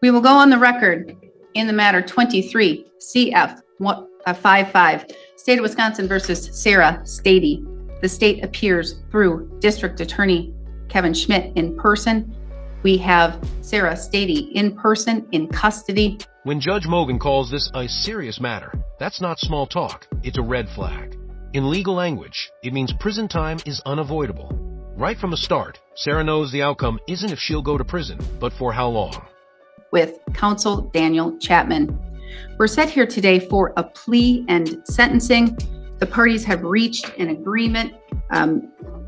We will go on the record in the matter 23 CF 55, State of Wisconsin versus Sarah Stady. The state appears through District Attorney Kevin Schmidt in person. We have Sarah Stady in person, in custody. When Judge Mogan calls this a serious matter, that's not small talk, it's a red flag. In legal language, it means prison time is unavoidable. Right from the start, Sarah knows the outcome isn't if she'll go to prison, but for how long. With counsel Daniel Chapman. We're set here today for a plea and sentencing. The parties have reached an agreement.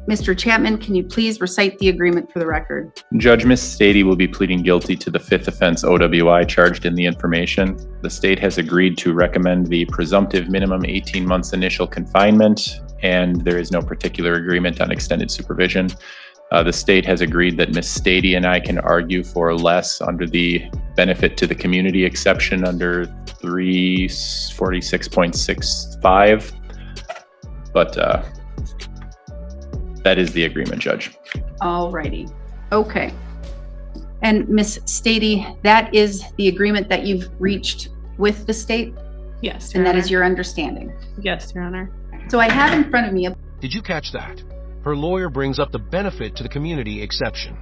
Mr. Chapman, can you please recite the agreement for the record? Judge, Ms. Stady will be pleading guilty to the fifth offense OWI charged in the information. The state has agreed to recommend the presumptive minimum 18 months initial confinement, and there is no particular agreement on extended supervision. The state has agreed that Ms. Stady and I can argue for less under the benefit to the community exception under 346.65, but that is the agreement, Judge. All righty. Okay. And Ms. Stady, that is the agreement that you've reached with the state? Yes, Your Honor. And that is your understanding? Yes, Your Honor. So I have in front of me a... Did you catch that? Her lawyer brings up the benefit to the community exception.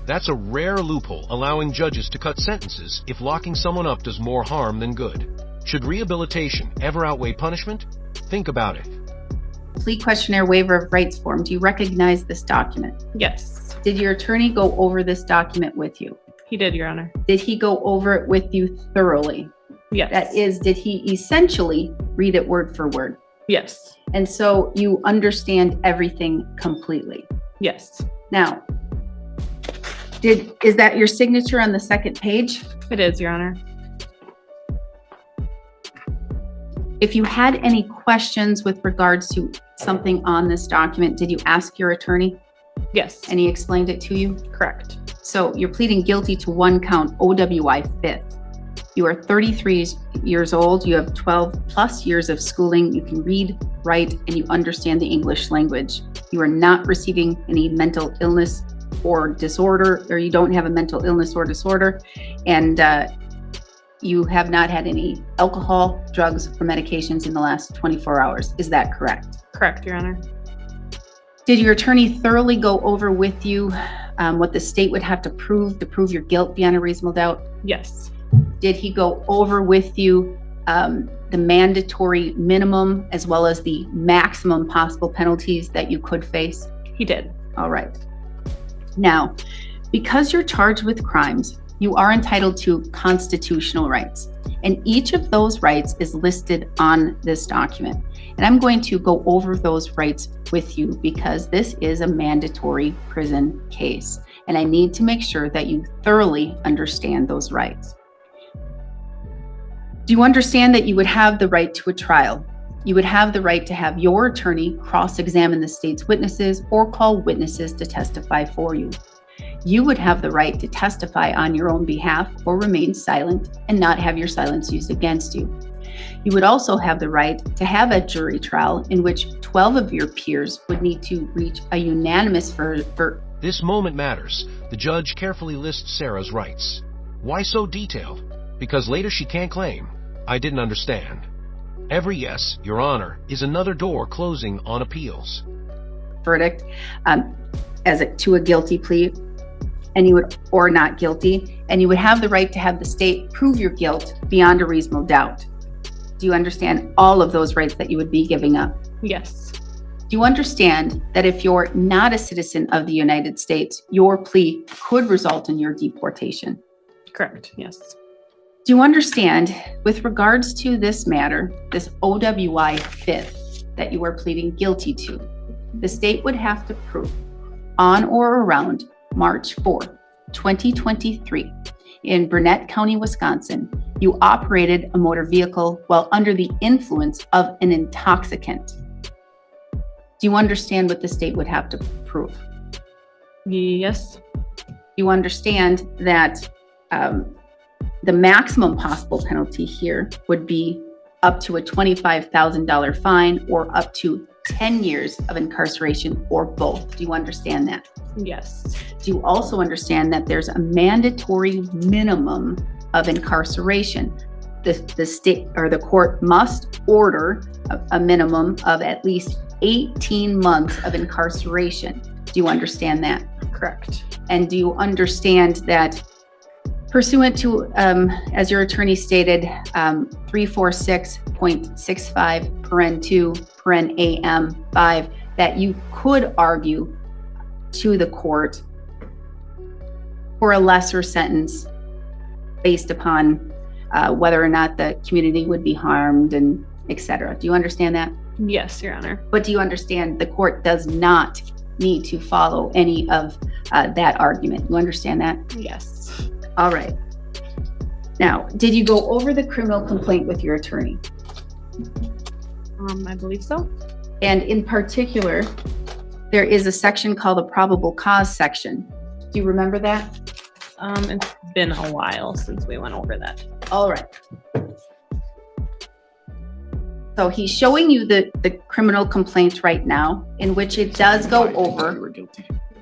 That's a rare loophole allowing judges to cut sentences if locking someone up does more harm than good. Should rehabilitation ever outweigh punishment? Think about it. Plea questionnaire waiver of rights form. Do you recognize this document? Yes. Did your attorney go over this document with you? He did, Your Honor. Did he go over it with you thoroughly? Yes. That is, did he essentially read it word for word? Yes. And so you understand everything completely? Yes. Now, is that your signature on the second page? It is, Your Honor. If you had any questions with regards to something on this document, did you ask your attorney? Yes. And he explained it to you? Correct. So you're pleading guilty to one count, OWI 5th. You are 33 years old. You have 12 plus years of schooling. You can read, write, and you understand the English language. You are not receiving any mental illness or disorder, or you don't have a mental illness or disorder. And you have not had any alcohol, drugs, or medications in the last 24 hours. Is that correct? Correct, Your Honor. Did your attorney thoroughly go over with you what the state would have to prove your guilt beyond a reasonable doubt? Yes. Did he go over with you the mandatory minimum as well as the maximum possible penalties that you could face? He did. All right. Now, because you're charged with crimes, you are entitled to constitutional rights, and each of those rights is listed on this document. And I'm going to go over those rights with you because this is a mandatory prison case, and I need to make sure that you thoroughly understand those rights. Do you understand that you would have the right to a trial? You would have the right to have your attorney cross-examine the state's witnesses or call witnesses to testify for you. You would have the right to testify on your own behalf or remain silent and not have your silence used against you. You would also have the right to have a jury trial in which 12 of your peers would need to reach a unanimous verdict. This moment matters. The judge carefully lists Sarah's rights. Why so detailed? Because later she can't claim, "I didn't understand." Every yes, Your Honor, is another door closing on appeals. Verdict to a guilty plea, and you would, or not guilty, and you would have the right to have the state prove your guilt beyond a reasonable doubt. Do you understand all of those rights that you would be giving up? Yes. Do you understand that if you're not a citizen of the United States, your plea could result in your deportation? Correct. Yes. Do you understand, with regards to this matter, this OWI 5th that you are pleading guilty to, the state would have to prove on or around March 4th, 2023, in Burnett County, Wisconsin, you operated a motor vehicle while under the influence of an intoxicant. Do you understand what the state would have to prove? Yes. You understand that the maximum possible penalty here would be up to a $25,000 fine or up to 10 years of incarceration or both. Do you understand that? Yes. Do you also understand that there's a mandatory minimum of incarceration? The state or the court must order a minimum of at least 18 months of incarceration. Do you understand that? Correct. And do you understand that pursuant to, as your attorney stated, 346.65 paren 2 paren AM 5, that you could argue to the court for a lesser sentence based upon whether or not the community would be harmed and et cetera. Do you understand that? Yes, Your Honor. But do you understand the court does not need to follow any of that argument? You understand that? Yes. All right. Now, did you go over the criminal complaint with your attorney? I believe so. And in particular, there is a section called the probable cause section. Do you remember that? It's been a while since we went over that. All right. So he's showing you the criminal complaint right now, in which it does go over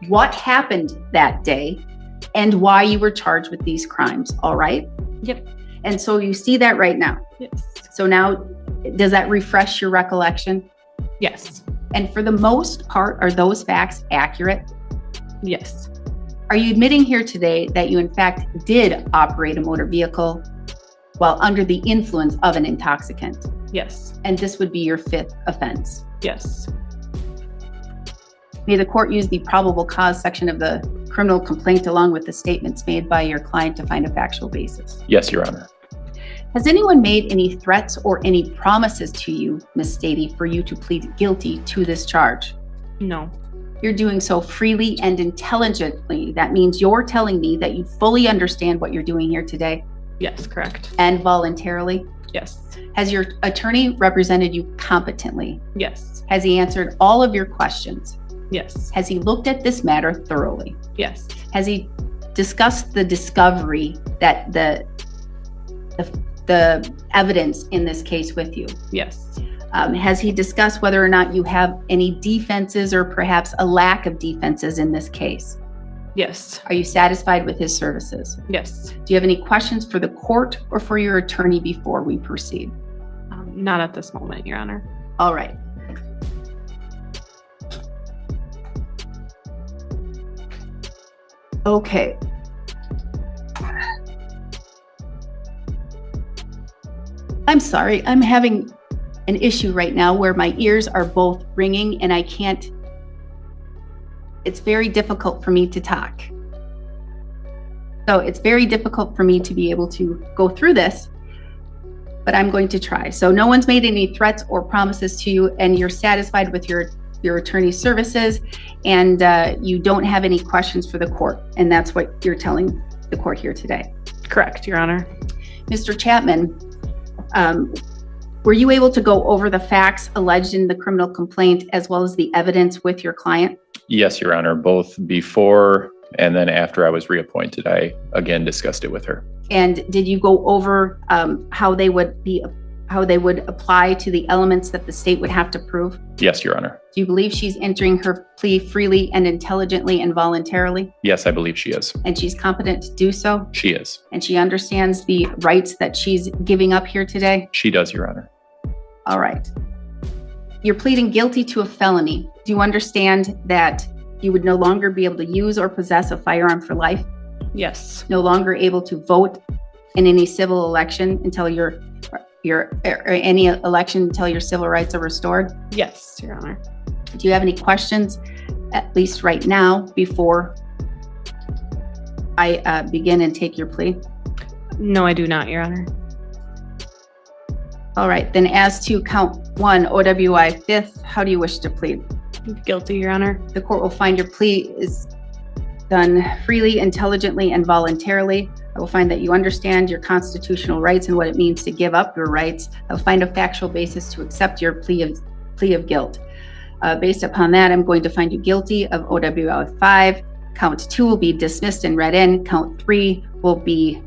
what happened that day and why you were charged with these crimes. All right? Yep. And so you see that right now. Yes. So now, does that refresh your recollection? Yes. And for the most part, are those facts accurate? Yes. Are you admitting here today that you in fact did operate a motor vehicle while under the influence of an intoxicant? Yes. And this would be your 5th offense. Yes. May the court use the probable cause section of the criminal complaint along with the statements made by your client to find a factual basis. Yes, Your Honor. Has anyone made any threats or any promises to you, Ms. Stady, for you to plead guilty to this charge? No. You're doing so freely and intelligently. That means you're telling me that you fully understand what you're doing here today. Yes, correct. And voluntarily. Yes. Has your attorney represented you competently? Yes. Has he answered all of your questions? Yes. Has he looked at this matter thoroughly? Yes. Has he discussed the discovery that the evidence in this case with you? Yes. Has he discussed whether or not you have any defenses or perhaps a lack of defenses in this case? Yes. Are you satisfied with his services? Yes. Do you have any questions for the court or for your attorney before we proceed? Not at this moment, Your Honor. All right. Okay. I'm sorry, I'm having an issue right now where my ears are both ringing and I can't, it's very difficult for me to talk. So it's very difficult for me to be able to go through this, but I'm going to try. So no one's made any threats or promises to you and you're satisfied with your attorney's services and you don't have any questions for the court. And that's what you're telling the court here today. Correct, Your Honor. Mr. Chapman, were you able to go over the facts alleged in the criminal complaint as well as the evidence with your client? Yes, Your Honor. Both before and then after I was reappointed, I again discussed it with her. And did you go over how they would apply to the elements that the state would have to prove? Yes, Your Honor. Do you believe she's entering her plea freely and intelligently and voluntarily? Yes, I believe she is. And she's competent to do so? She is. And she understands the rights that she's giving up here today? She does, Your Honor. All right. You're pleading guilty to a felony. Do you understand that you would no longer be able to use or possess a firearm for life? Yes. No longer able to vote in any civil election until or any election until your civil rights are restored? Yes, Your Honor. Do you have any questions, at least right now, before I begin and take your plea? No, I do not, Your Honor. All right, then as to count 1, OWI 5th, how do you wish to plead? Guilty, Your Honor. The court will find your plea is done freely, intelligently, and voluntarily. I will find that you understand your constitutional rights and what it means to give up your rights. I will find a factual basis to accept your plea of guilt. Based upon that, I'm going to find you guilty of OWI 5. Count 2 will be dismissed and read in. Count 3 will be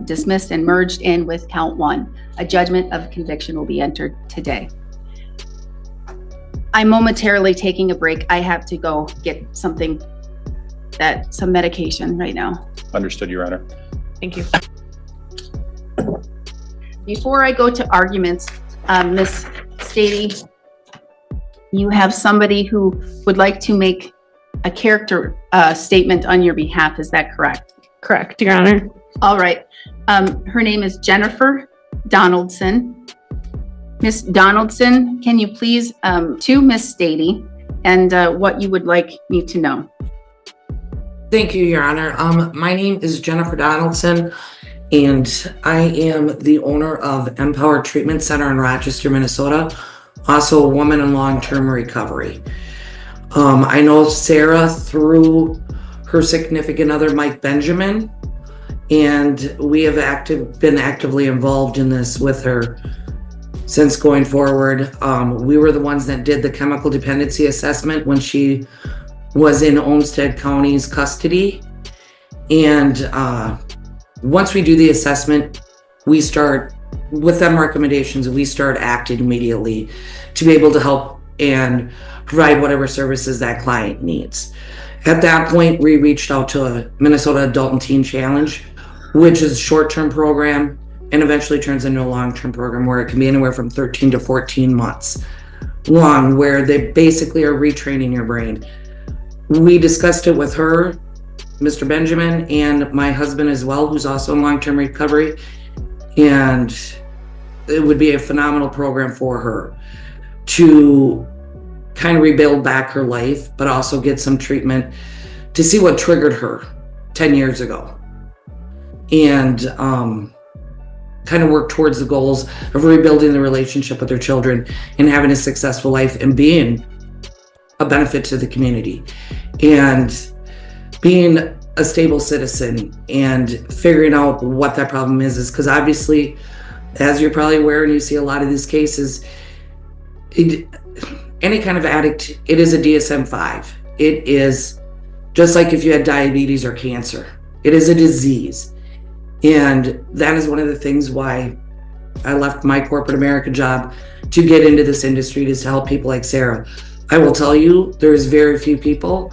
dismissed and merged in with count 1. A judgment of conviction will be entered today. I'm momentarily taking a break. I have to go get something some medication right now. Understood, Your Honor. Thank you. Before I go to arguments, Ms. Stady, you have somebody who would like to make a character statement on your behalf. Is that correct? Correct, Your Honor. All right. Her name is Jennifer Donaldson. Ms. Donaldson, can you please to Ms. Stady and what you would like me to know? Thank you, Your Honor. My name is Jennifer Donaldson, and I am the owner of Empower Treatment Center in Rochester, Minnesota, also a woman in long-term recovery. I know Sarah through her significant other, Mike Benjamin, and we have been actively involved in this with her since going forward. We were the ones that did the chemical dependency assessment when she was in Olmsted County's custody. And once we do the assessment, we start with them recommendations, we start acting immediately to be able to help and provide whatever services that client needs. At that point, we reached out to a Minnesota Adult and Teen Challenge, which is a short-term program and eventually turns into a long-term program where it can be anywhere from 13 to 14 months long, where they basically are retraining your brain. We discussed it with her, Mr. Benjamin, and my husband as well, who's also in long-term recovery, and it would be a phenomenal program for her to kind of rebuild back her life, but also get some treatment to see what triggered her 10 years ago. And kind of work towards the goals of rebuilding the relationship with their children and having a successful life and being a benefit to the community and being a stable citizen and figuring out what that problem is because obviously, as you're probably aware, and you see a lot of these cases, any kind of addict, it is a DSM-5. It is just like if you had diabetes or cancer. It is a disease. And that is one of the things why I left my corporate America job to get into this industry, is to help people like Sarah. I will tell you, there's very few people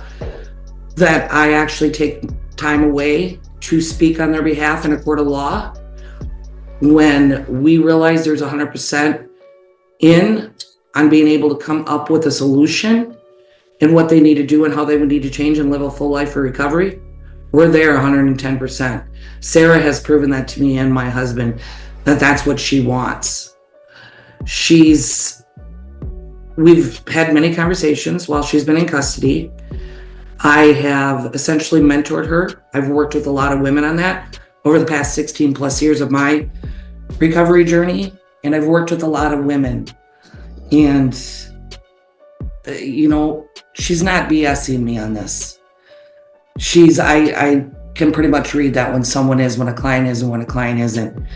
that I actually take time away to speak on their behalf in a court of law when we realize there's 100% in on being able to come up with a solution and what they need to do and how they would need to change and live a full life for recovery. We're there 110%. Sarah has proven that to me and my husband, that that's what she wants. We've had many conversations while she's been in custody. I have essentially mentored her. I've worked with a lot of women on that over the past 16 plus years of my recovery journey. And I've worked with a lot of women. And, she's not BSing me on this. I can pretty much read that when someone is, when a client is, and when a client isn't.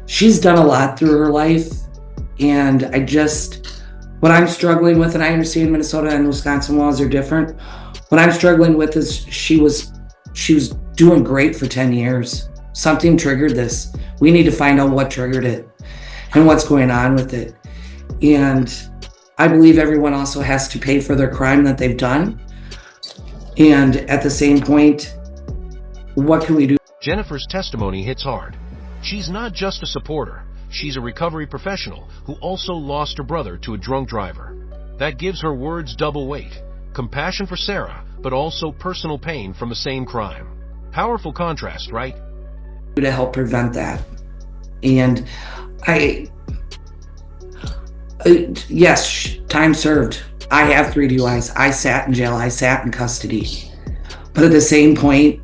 She's done a lot through her life. And what I'm struggling with, and I understand Minnesota and Wisconsin laws are different. What I'm struggling with is she was doing great for 10 years. Something triggered this. We need to find out what triggered it and what's going on with it. And I believe everyone also has to pay for their crime that they've done. And at the same point, what can we do? Jennifer's testimony hits hard. She's not just a supporter. She's a recovery professional who also lost her brother to a drunk driver. That gives her words double weight. Compassion for Sarah, but also personal pain from the same crime. Powerful contrast, right? To help prevent that. And yes, time served. I have 3 DUIs. I sat in jail. I sat in custody. But at the same point,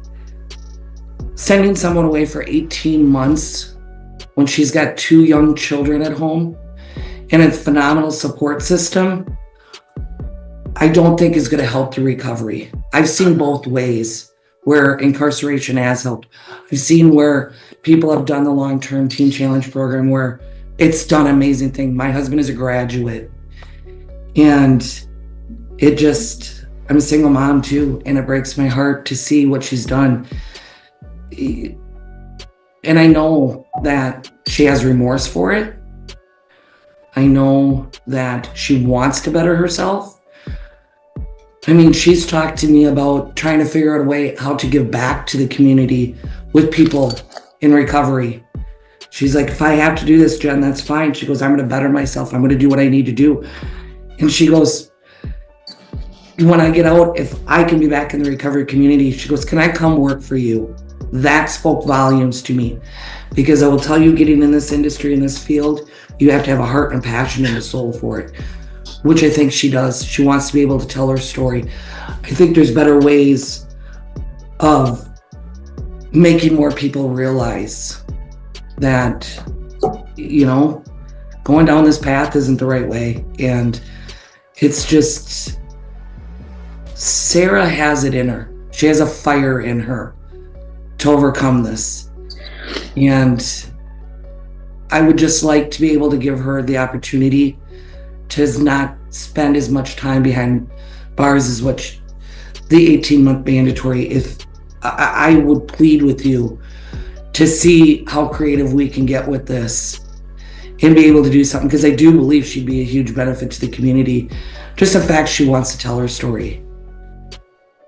sending someone away for 18 months when she's got 2 young children at home and a phenomenal support system, I don't think is going to help the recovery. I've seen both ways where incarceration has helped. I've seen where people have done the long-term Teen Challenge program where it's done an amazing thing. My husband is a graduate. And I'm a single mom too, and it breaks my heart to see what she's done. And I know that she has remorse for it. I know that she wants to better herself. I mean, she's talked to me about trying to figure out a way how to give back to the community with people in recovery. She's like, if I have to do this, Jen, that's fine. She goes, I'm going to better myself. I'm going to do what I need to do. And she goes, when I get out, if I can be back in the recovery community, she goes, can I come work for you? That spoke volumes to me, because I will tell you, getting in this industry, in this field, you have to have a heart and a passion and a soul for it, which I think she does. She wants to be able to tell her story. I think there's better ways of making more people realize that, you know, going down this path isn't the right way. And it's just, Sarah has it in her. She has a fire in her to overcome this. And I would just like to be able to give her the opportunity to not spend as much time behind bars as what the 18-month mandatory. If I would plead with you to see how creative we can get with this and be able to do something, because I do believe she'd be a huge benefit to the community. Just the fact she wants to tell her story.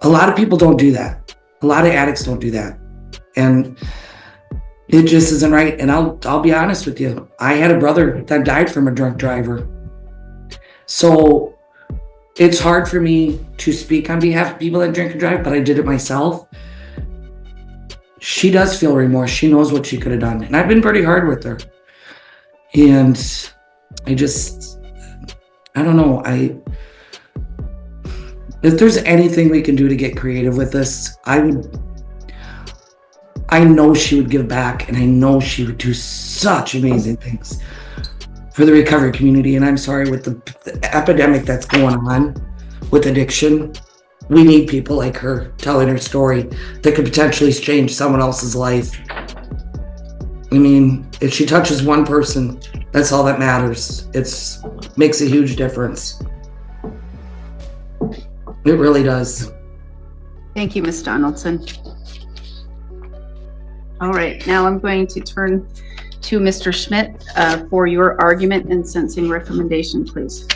A lot of people don't do that. A lot of addicts don't do that. And it just isn't right. And I'll be honest with you. I had a brother that died from a drunk driver. So it's hard for me to speak on behalf of people that drink and drive, but I did it myself. She does feel remorse. She knows what she could have done. And I've been pretty hard with her. And I don't know. If there's anything we can do to get creative with this, I know she would give back, and I know she would do such amazing things for the recovery community. And I'm sorry, with the epidemic that's going on with addiction, we need people like her telling her story that could potentially change someone else's life. I mean, if she touches one person, that's all that matters. It makes a huge difference. It really does. Thank you, Ms. Donaldson. All right, now I'm going to turn to Mr. Schmidt for your argument and sentencing recommendation, please.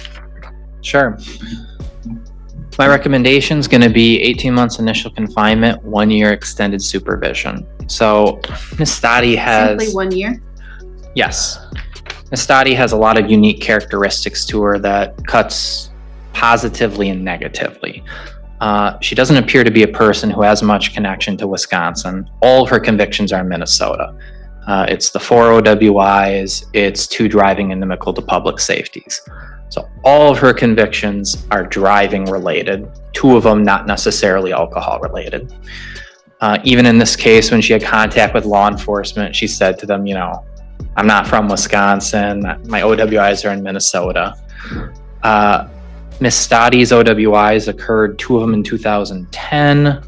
Sure. My recommendation is going to be 18 months initial confinement, 1 year extended supervision. So Ms. Stady has... Simply 1 year? Yes. Ms. Stady has a lot of unique characteristics to her that cuts positively and negatively. She doesn't appear to be a person who has much connection to Wisconsin. All of her convictions are in Minnesota. It's the 4 OWIs, it's 2 driving inimical to public safeties. So all of her convictions are driving related, 2 of them not necessarily alcohol related. Even in this case, when she had contact with law enforcement, she said to them, you know, I'm not from Wisconsin, my OWIs are in Minnesota. Ms. Stady's OWIs occurred, 2 of them in 2010,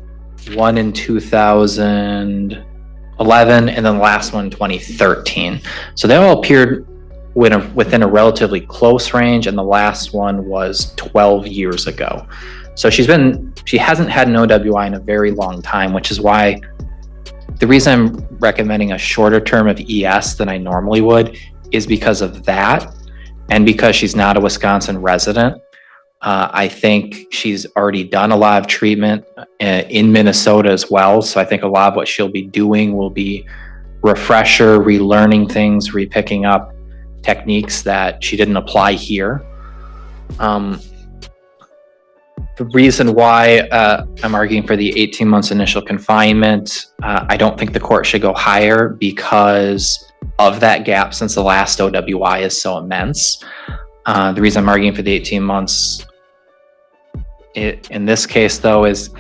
1 in 2011, and then the last one in 2013. So they all appeared within a relatively close range, and the last one was 12 years ago. So she hasn't had an OWI in a very long time, which is why the reason I'm recommending a shorter term of ES than I normally would is because of that, and because she's not a Wisconsin resident. I think she's already done a lot of treatment in Minnesota as well. So I think a lot of what she'll be doing will be refresher, relearning things, repicking up techniques that she didn't apply here. The reason why I'm arguing for the 18 months initial confinement, I don't think the court should go higher because of that gap, since the last OWI is so immense. The reason I'm arguing for the 18 months in this case, though, is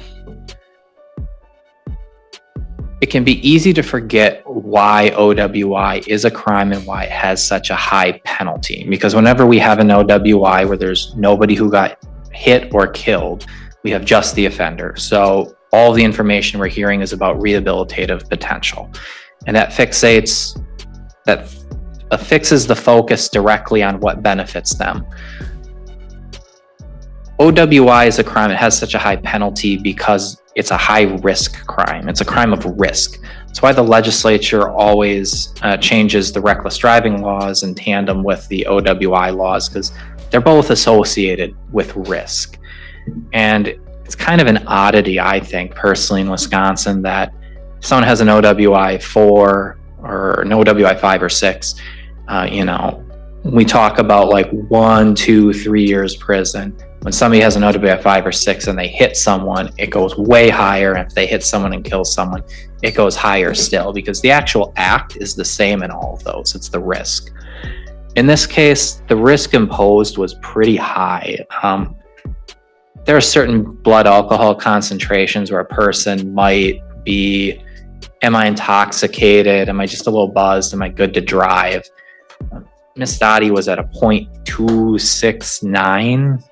it can be easy to forget why OWI is a crime and why it has such a high penalty. Because whenever we have an OWI where there's nobody who got hit or killed, we have just the offender. So all the information we're hearing is about rehabilitative potential. And that fixes the focus directly on what benefits them. OWI is a crime that has such a high penalty because it's a high risk crime. It's a crime of risk. That's why the legislature always changes the reckless driving laws in tandem with the OWI laws, because they're both associated with risk. And it's kind of an oddity, I think, personally in Wisconsin, that if someone has an OWI 4 or an OWI 5 or 6, we talk about like 1, 2, 3 years prison. When somebody has an OWI 5 or 6 and they hit someone, it goes way higher. And if they hit someone and kill someone, it goes higher still, because the actual act is the same in all of those. It's the risk. In this case, the risk imposed was pretty high. There are certain blood alcohol concentrations where a person might be, am I intoxicated? Am I just a little buzzed? Am I good to drive? Miss Stady was at a 0.269,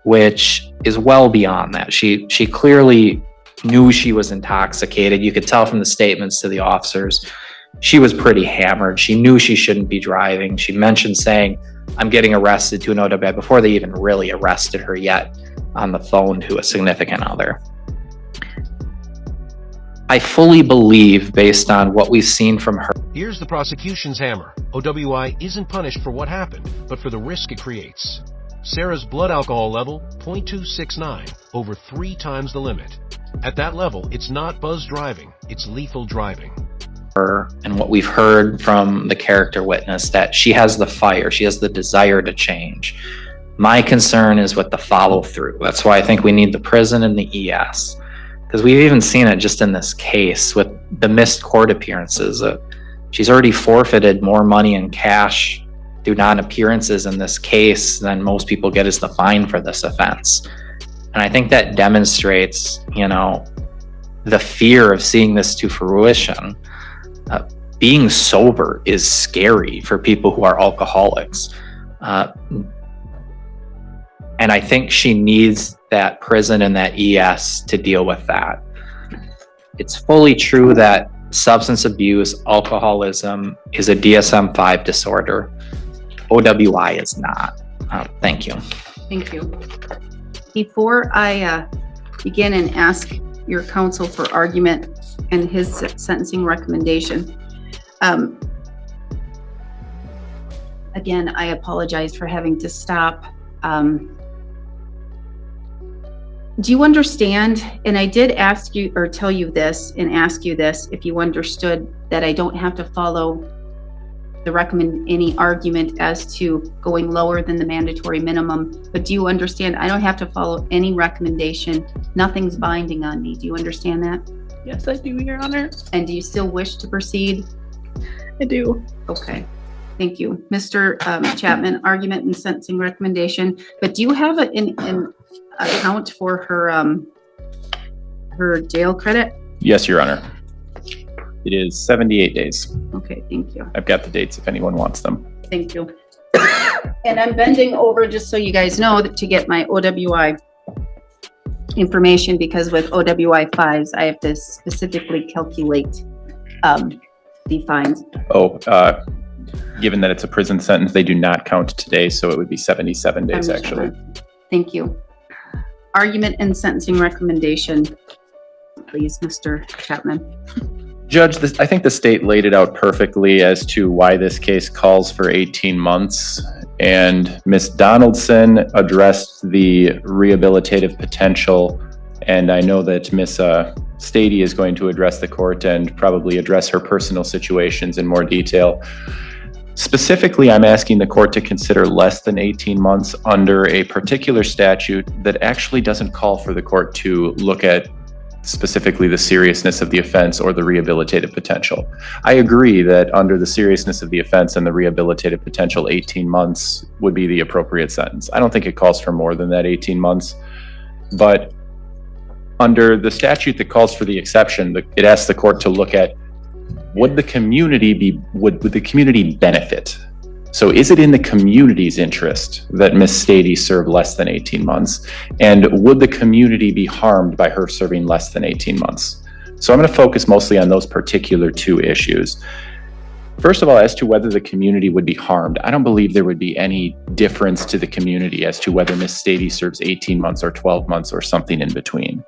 which is well beyond that. She clearly knew she was intoxicated. You could tell from the statements to the officers. She was pretty hammered. She knew she shouldn't be driving. She mentioned saying, I'm getting arrested to an OWI before they even really arrested her yet on the phone to a significant other. I fully believe, based on what we've seen from her. Here's the prosecution's hammer. OWI isn't punished for what happened, but for the risk it creates. Sarah's blood alcohol level, 0.269, over 3 times the limit. At that level, it's not buzz driving, it's lethal driving. And what we've heard from the character witness, that she has the fire, she has the desire to change. My concern is with the follow through. That's why I think we need the prison and the ES, because we've even seen it just in this case with the missed court appearances. She's already forfeited more money in cash through non-appearances in this case than most people get as the fine for this offense. And I think that demonstrates, the fear of seeing this to fruition. Being sober is scary for people who are alcoholics. And I think she needs that prison and that ES to deal with that. It's fully true that substance abuse, alcoholism is a DSM-5 disorder. OWI is not. Thank you. Thank you. Before I begin and ask your counsel for argument and his sentencing recommendation, again, I apologize for having to stop. Do you understand, and I did ask you or tell you this and ask you this, if you understood that I don't have to follow any argument as to going lower than the mandatory minimum, but do you understand I don't have to follow any recommendation? Nothing's binding on me. Do you understand that? Yes, I do, Your Honor. And do you still wish to proceed? I do. Okay, thank you. Mr. Chapman, argument and sentencing recommendation, but do you have an account for her jail credit? Yes, Your Honor. It is 78 days. Okay, thank you. I've got the dates if anyone wants them. Thank you. And I'm bending over, just so you guys know, to get my OWI information, because with OWI 5s, I have to specifically calculate the fines. Given that it's a prison sentence, they do not count today, so it would be 77 days actually. Thank you. Argument and sentencing recommendation, please, Mr. Chapman. Judge, I think the state laid it out perfectly as to why this case calls for 18 months. And Ms. Donaldson addressed the rehabilitative potential. And I know that Ms. Stady is going to address the court and probably address her personal situations in more detail. Specifically, I'm asking the court to consider less than 18 months under a particular statute that actually doesn't call for the court to look at specifically the seriousness of the offense or the rehabilitative potential. I agree that under the seriousness of the offense and the rehabilitative potential, 18 months would be the appropriate sentence. I don't think it calls for more than that 18 months, but under the statute that calls for the exception, it asks the court to look at, would the community benefit? So is it in the community's interest that Ms. Stady serve less than 18 months? And would the community be harmed by her serving less than 18 months? So I'm going to focus mostly on those particular two issues. First of all, as to whether the community would be harmed, I don't believe there would be any difference to the community as to whether Ms. Stady serves 18 months or 12 months or something in between.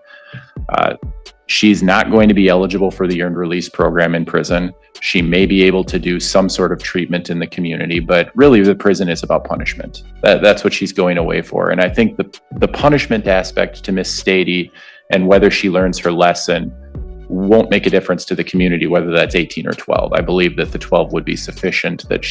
She's not going to be eligible for the earned release program in prison. She may be able to do some sort of treatment in the community, but really the prison is about punishment. That's what she's going away for. And I think the punishment aspect to Miss Stady and whether she learns her lesson won't make a difference to the community, whether that's 18 or 12. I believe that the 12 would be sufficient, that